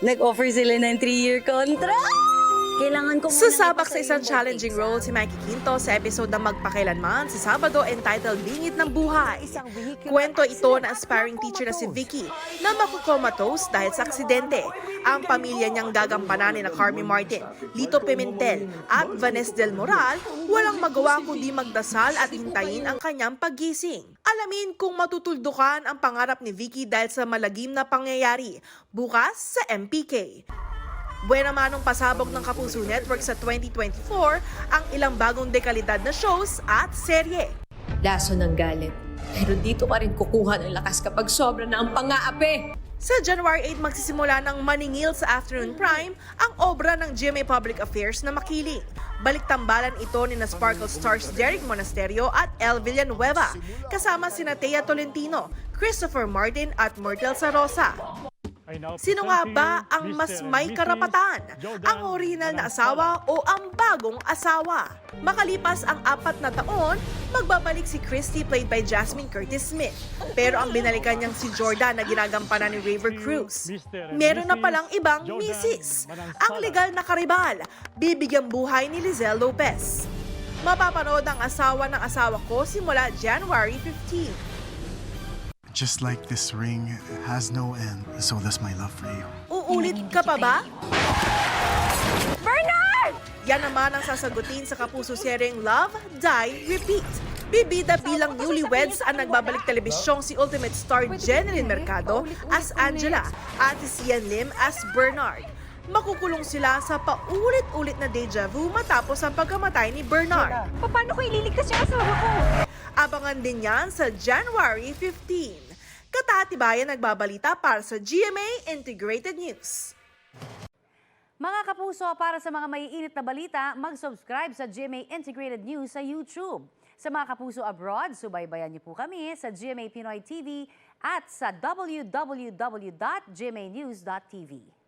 Nag-offer sila ng 3-year contract. Kailangan ko Susabak sa isang challenging role si Mikey Quinto sa episode ng Magpakailanman sa Sabado entitled Bingit ng Buhay. Kwento ito na aspiring teacher na si Vicky na makukomatose dahil sa aksidente. Ang pamilya niyang gagampanan na Carmi Martin, Lito Pimentel at Vanessa Del Moral walang magawa kundi magdasal at hintayin ang kanyang paggising. Alamin kung matutuldukan ang pangarap ni Vicky dahil sa malagim na pangyayari bukas sa MPK. Buena manong pasabog ng Kapuso Network sa 2024 ang ilang bagong dekalidad na shows at serye. Laso ng galit. Pero dito ka rin kukuha ng lakas kapag sobra na ang pang-aapi. Sa January 8 magsisimula ng maningil sa afternoon prime ang obra ng GMA Public Affairs na Makiling. Baliktambalan ito ni na Sparkle stars Derek Monasterio at El Villanueva, kasama sina Thea Tolentino, Christopher Martin at Myrtle Sarosa. Sino nga ba ang mas may karapatan? Ang original na asawa o ang bagong asawa? Makalipas ang 4 na taon, magbabalik si Christy played by Jasmine Curtis Smith. Pero ang binalikan niyang si Jordan na ginagampanan ni River Cruz. Meron na palang ibang misis. Ang legal na karibal, bibigyang buhay ni Lizelle Lopez. Mapapanood ang asawa ng asawa ko simula January 15. Just like this ring has no end, so does my love for you. Uulit ka pa ba? Bernard! Yan naman ang sasagutin sa Kapuso seryeng Love, Die, Repeat. Bibida bilang newlyweds ang nagbabalik telebisyong si Ultimate Star Jeneline Mercado as Angela at si Sian Lim as Bernard. Makukulong sila sa paulit-ulit na deja vu matapos ang pagkamatay ni Bernard. Paano ko ililigtas yung asawa ko? Abangan din yan sa January 15. Katatibayan nagbabalita para sa GMA Integrated News. Mga kapuso, para sa mga maiinit na balita, mag-subscribe sa GMA Integrated News sa YouTube. Sa mga kapuso abroad, subaybayan niyo po kami sa GMA Pinoy TV at sa www.gmanews.tv.